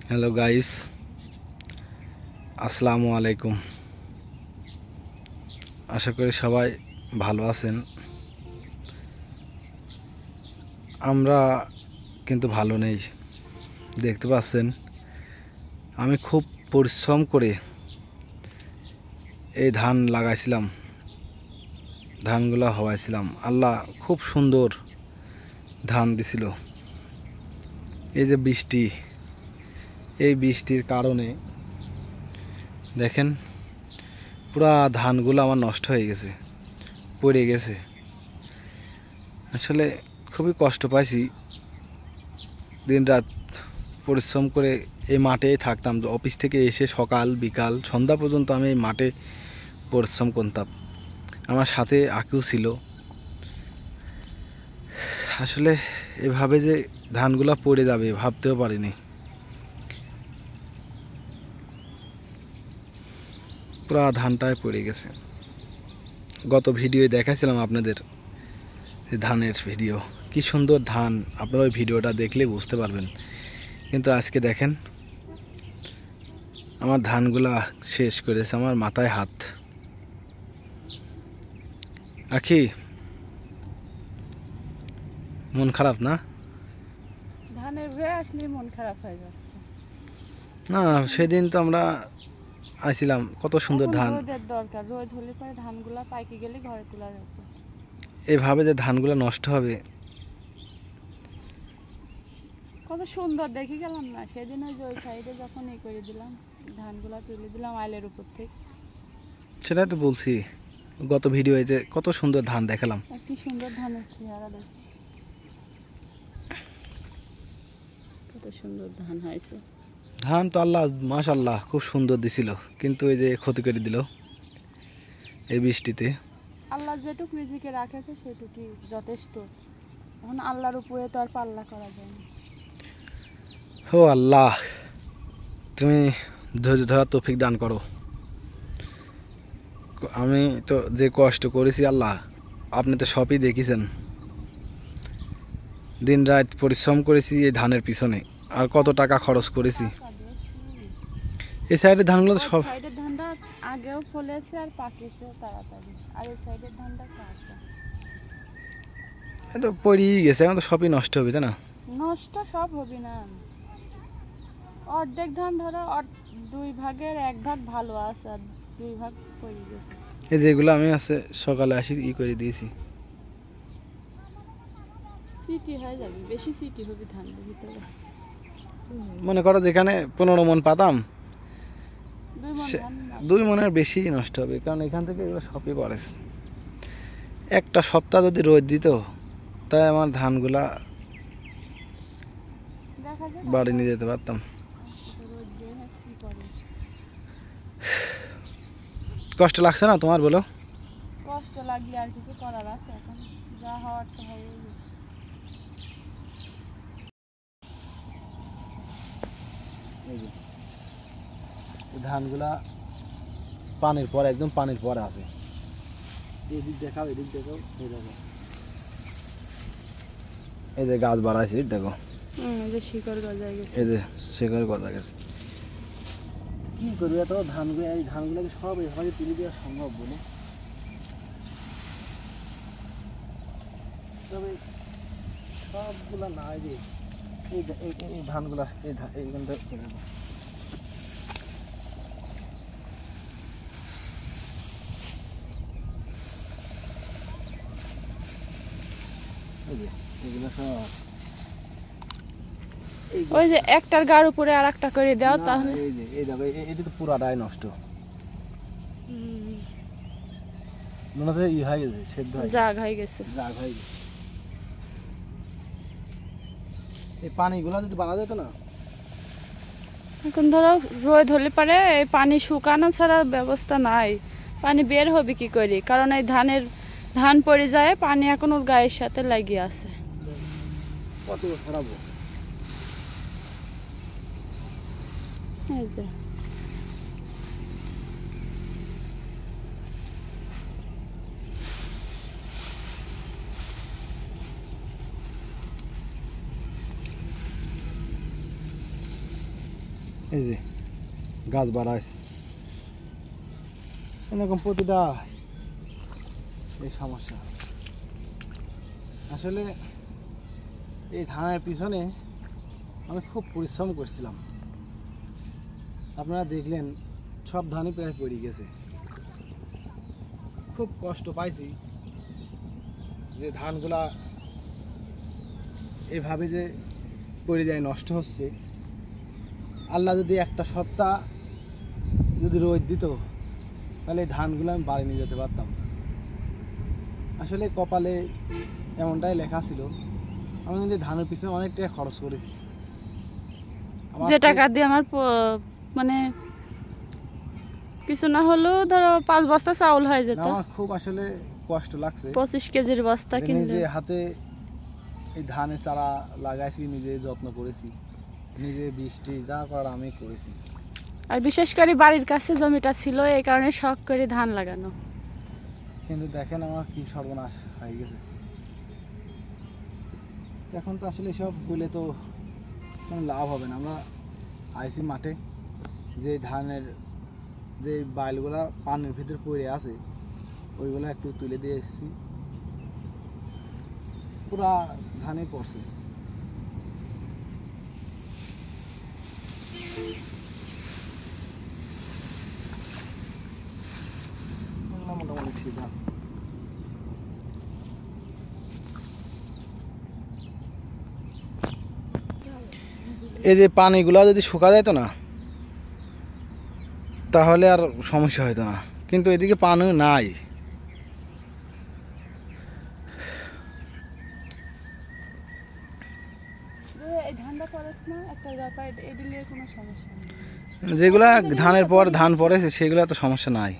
Hello guys, আসসালামু আলাইকুম। আশা করি সবাই ভালো আছেন। আমরা কিন্তু ভালো নেই। দেখতে পাচ্ছেন আমি খুব পরিশ্রম করে এই ধান লাগাইছিলাম, ধানগুলো হওয়াইছিলাম। আল্লাহ খুব সুন্দর ধান দিছিল। এই যে বৃষ্টি, এই বৃষ্টির কারণে দেখেন পুরা ধানগুলো আমার নষ্ট হয়ে গেছে, পড়ে গেছে। আসলে খুবই কষ্ট পাইছি। দিন রাত পরিশ্রম করে এই মাঠেই থাকতাম। অফিস থেকে এসে সকাল বিকাল সন্ধ্যা পর্যন্ত আমি এই মাঠে পরিশ্রম করতাম। আমার সাথে আঁকিও ছিল। আসলে এভাবে যে ধানগুলো পড়ে যাবে ভাবতেও পারিনি। পুরা ধানটায় পড়ে গেছে। গত ভিডিওয়ে দেখাছিলাম আপনাদের ধানের ভিডিও, কি সুন্দর ধান। আপনারা ওই ভিডিওটা দেখলে বুঝতে পারবেন। কিন্তু আজকে দেখেন আমার ধানগুলা শেষ করেছে। আমার মাথায় হাত। আখি, মন খারাপ না? ধানের ভয়ে আসলে মন খারাপ হয়ে যাচ্ছে। না, সেদিন তো আমরা আইছিলাম, কত সুন্দর ধান। রোদের দরকার, রোদ হলে পরে ধানগুলা পাইকে গেলে ঘরে তোলা যাবে। এভাবে যে ধানগুলো নষ্ট হবে। কত সুন্দর দেখে গেলাম না সেদিন, ওই যে ওই সাইডে যখন এই করে দিলাম, ধানগুলা তুলে দিলাম আইলের উপর থেকে। সেটাই তো বলছি, গত ভিডিওতে কত সুন্দর ধান দেখালাম। কি সুন্দর ধানের চেহারা দেখ, কত সুন্দর ধান হয়েছে। ধান তো আল্লাহ মাশাআল্লাহ খুব সুন্দর দিছিল, কিন্তু এই যে ক্ষতি করে দিল এই বৃষ্টিতে। আল্লাহ যেটুকু রিজিকে রাখেছে সেটুকুই যথেষ্ট। এখন আল্লাহর উপরে তো আর পাল্লা করা যায় না। ও আল্লাহ, তুমি ধৈর্য ধরার তৌফিক দান করো। আমি তো যে কষ্ট করেছি আল্লাহ, আপনি তো সবই দেখেছেন। দিন রাত পরিশ্রম করেছি এই ধানের পিছনে, আর কত টাকা খরচ করেছি। এই সাইডের ধানগুলো তো সব, সাইডের ধানটা আগেও ফলেছে আর পাকেছে তাড়াতাড়ি, আর এই সাইডের ধানটা কাঁচা। তো পড়েই গেছে, এখন তো সবই নষ্ট হবে, তাই না? নষ্ট সব হবে না। অর্ধেক ধান ধরো দুই ভাগের এক ভাগ ভালো আছে আর দুই ভাগ পড়ে গেছে। এই যেগুলো আমি আছে সকালে আসি করে দিয়েছি। সিটি হয়ে যাবে, বেশি সিটি হবে ধানের ভিতরে। মনে করো যেখানে 15 মন পাতাম, 2 মণ ধান 2 মনের বেশি নষ্ট হবে, কারণ এখান থেকে এগুলো সবই পড়ে। একটা সপ্তাহ যদি রোদ দিত, তাই আমার ধানগুলা দেখা যায় বাড়ি নিয়ে যেতে পারতাম। রোদ দিয়ে কি করে। কষ্ট লাগছে না তোমার, বলো? কষ্ট লাগলে আর কিছু করার আছে? এখন যা হওয়ার তো হয়ে গেছে। এই ধানগুলা পানির পরে, একদম পানির পরে আছে। এদিক দেখাও, এদিক দেখাও, এই দেখো, এই যে গাছ বাড়াইছে, দেখো এই যে শিকড় গজায় গেছে। এই যে শিকড় গজা গেছে। কি করবো এত ধানগুলো, এই ধানগুলোকে সব এভাবে তুলে দেওয়া সম্ভব বলো? তবে সবগুলা নাই রে। এই ধানগুলা এইখানটা এগুলো সব, ওই যে একটার গার উপরে আর একটা করে দাও তাহলে। এই যে এই দেখো, এটা তো পুরাটাই নষ্ট। মনে হচ্ছে ই হয়ে গেছে, সেদ্ধ হয়ে জাগ হয়ে গেছে। জাগ হয়ে গেছে। এই পানিগুলো যদি বানা যেত না। এখন ধরো রোদ হলে পারে এই পানি শুকানো ছাড়া ব্যবস্থা নাই। পানি বের হবে কি করে, কারণ এই ধান পড়ে যায়, পানি এখন ওর গায়ের সাথে লাগিয়ে আছে। কত খারাপ। এই যে এই যে গাছ বাড়াইছে এরকম প্রতিটা এই সমস্যা। আসলে এই ধানের পিছনে আমি খুব পরিশ্রম করছিলাম, আপনারা দেখলেন সব ধানই প্রায় পড়ে গেছে। খুব কষ্ট পাইছি যে ধানগুলা এভাবে যে পড়ে যায়, নষ্ট হচ্ছে। আল্লাহ যদি একটা সপ্তাহ যদি রোদ দিত তাহলে এই ধানগুলো আমি বাড়ি নিয়ে যেতে পারতাম। আসলে কপালে এমনটাই লেখা ছিল। আমি কিন্তু ধানের পিছনে অনেক টাকা খরচ করেছি। যে টাকা দিয়ে আমার মানে কিছু না হলেও ধরো 5 বস্তা চাউল হয়ে যেত। আমার খুব আসলে কষ্ট লাগছে। 25 কেজির বস্তা কিনলে নিজে হাতে এই ধানের চারা লাগাইছি, নিজে যত্ন করেছি, নিজে বৃষ্টি যা করার আমি করেছি। আর বিশেষ করে বাড়ির কাছে জমিটা ছিল, এই কারণে শখ করে ধান লাগানো। কিন্তু দেখেন আমার কি সর্বনাশ হয়ে গেছে। এখন তো আসলে সব বলে তো কোনো লাভ হবে না। আমরা আইসি মাঠে, যে ধানের যে বাইলগুলা পানির ভিতরে পড়ে আছে ওইগুলো একটু তুলে দিয়ে এসেছি, পুরা ধানে পড়ছে। মোটামুটি ঠিক আছে। এই যে পানিগুলা যদি শুকা যেত না তাহলে আর সমস্যা হইতো না, কিন্তু এদিকে পানি নাই। যেগুলা ধানের পর ধান পড়ে সেগুলা তো সমস্যা নাই।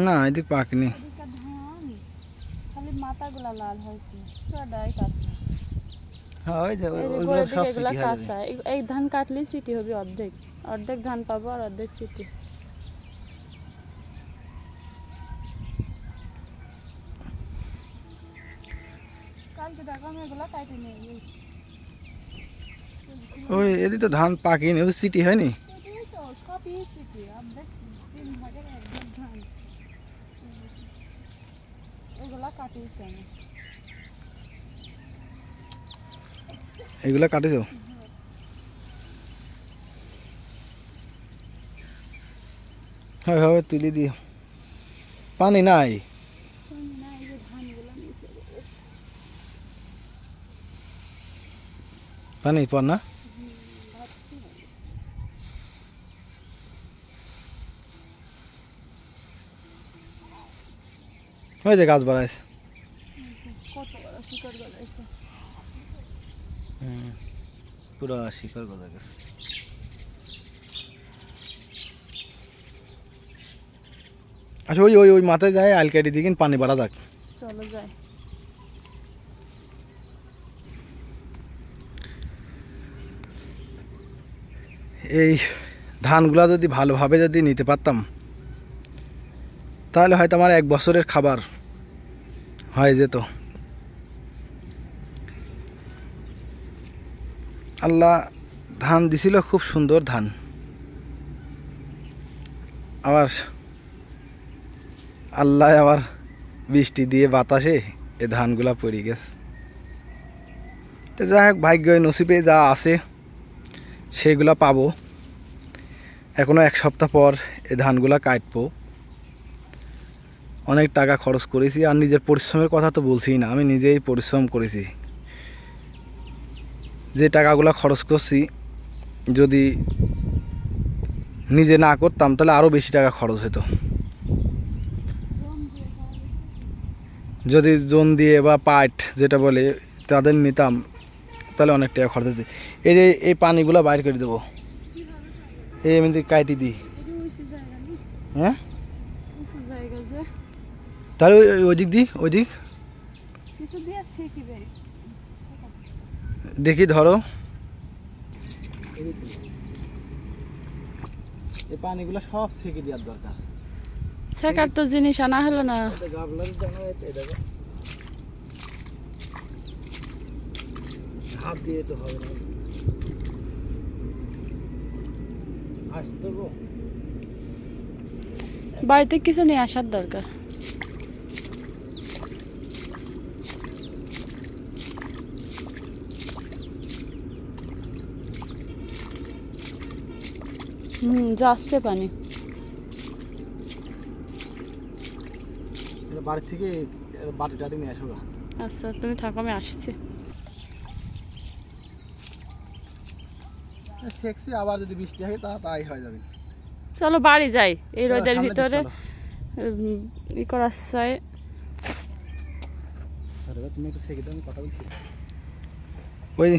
না এদিক পাকিনি, খালি মাথাগুলা লাল হয়েছে, পুরোটাই কাঁচা। হ্যাঁ ওই যে ওইগুলো সব এগুলা কাঁচা। এই ধান কাটলেই সিটি হবে অর্ধেক, অর্ধেক ধান পাবো আর অর্ধেক সিটি। কালকে দেখো আমি এগুলা কাটে নিয়ে গেছি। ওই এদিকে তো ধান পাকিনি, ওই সিটি হয়নি। সবই সিটি, অর্ধেক 3 ভাগের 1 ভাগ ধান। এগুলা কাটিয়েছি আমি। এগুলা কাটেছো? হয় হয় তুলে দিও, পানি নাই। পানি পর না ওই যে গাছ বাড়াইছে, পুরো শিকড় গজা গেছে। আচ্ছা ওই ওই ওই মাথায় যায় আলকাটি দিকে পানি বাড়া যাক। চলো যাই। এই ধানগুলা যদি ভালোভাবে যদি নিতে পারতাম তাহলে হয়তো আমার 1 বছরের খাবার হয়ে যেত। আল্লাহ ধান দিছিল, খুব সুন্দর ধান, আবার আল্লাহ আবার বৃষ্টি দিয়ে বাতাসে এ ধানগুলা পড়ে গেছে। তো যাই হোক, ভাগ্য নসিবে যা আছে সেইগুলা পাবো। এখনো 1 সপ্তাহ পর এই ধানগুলা কাটবো। অনেক টাকা খরচ করেছি, আর নিজের পরিশ্রমের কথা তো বলছি না, আমি নিজেই পরিশ্রম করেছি। যে টাকাগুলা খরচ করছি যদি নিজে না করতাম তাহলে আরও বেশি টাকা খরচ হতো। যদি জোন দিয়ে বা পাইট যেটা বলে তাদের নিতাম তাহলে অনেক টাকা খরচ হচ্ছে। এই যে এই পানিগুলো বাইর করে দেবো, এই এমনি কাটি দিই। হ্যাঁ তাহলে ওই দিক দিই, ওই দিক দেখি ধরো। এই পানিগুলো সব ছেঁকে দেওয়ার দরকার। সেকার তো জিনিস আনা হলো না। গাবলার দানা এই দেখো, হাত দিয়ে তো হবে না, আসতে গো। বাড়িতে কিছু নিয়ে আসার দরকার। যাচ্ছে পানি। বাড়ি থেকে বাটি টাটি নিয়ে আসো। আচ্ছা তুমি থাকো, আমি আসছি। সেক্সি আবার যদি বৃষ্টি হয় তাই হয়ে যাবে। চলো বাড়ি যাই, এই চলো, রোদের সামনে দিকে ভিতরে চলো। ই করার চাই। তুমি একটু সেকে দাও, আমি কথা বলছি। ওই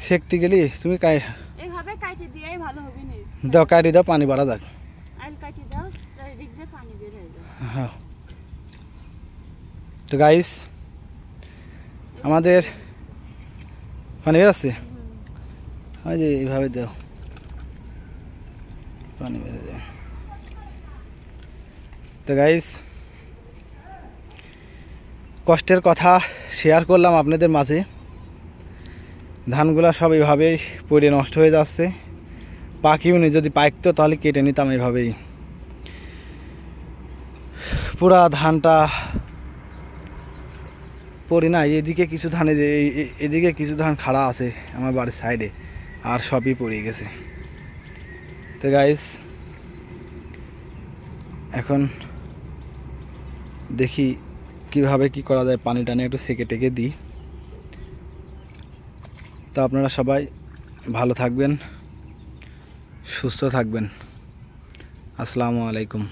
সেকতে গেলি তুমি এইভাবে কাটি দিয়েই ভালো হবে না। দাও, কাটি দাও, পানি বাড়া যাক। আইল কাটি দাও, চারিদিক দিয়ে পানি বের হয়ে যায়। হ্যাঁ, তো গাইস আমাদের পানি বেরোচ্ছে, ওই যে এইভাবে দাও, পানি বেড়ে যায়। তো গাইস কষ্টের কথা শেয়ার করলাম আপনাদের মাঝে। ধানগুলা সব এইভাবেই পড়ে নষ্ট হয়ে যাচ্ছে। পাখিও নি, যদি পাকতো তাহলে কেটে নিতাম এইভাবেই। পুরা ধানটা পড়ি না, এদিকে কিছু ধানে যে এদিকে কিছু ধান খাড়া আছে আমার বাড়ির সাইডে, আর সবই পড়ে গেছে। তো গাইস এখন দেখি কিভাবে কি করা যায়, পানি টানি একটু সেকে টেকে দিই। তো আপনারা সবাই ভালো থাকবেন, সুস্থ থাকবেন। আসসালামু আলাইকুম।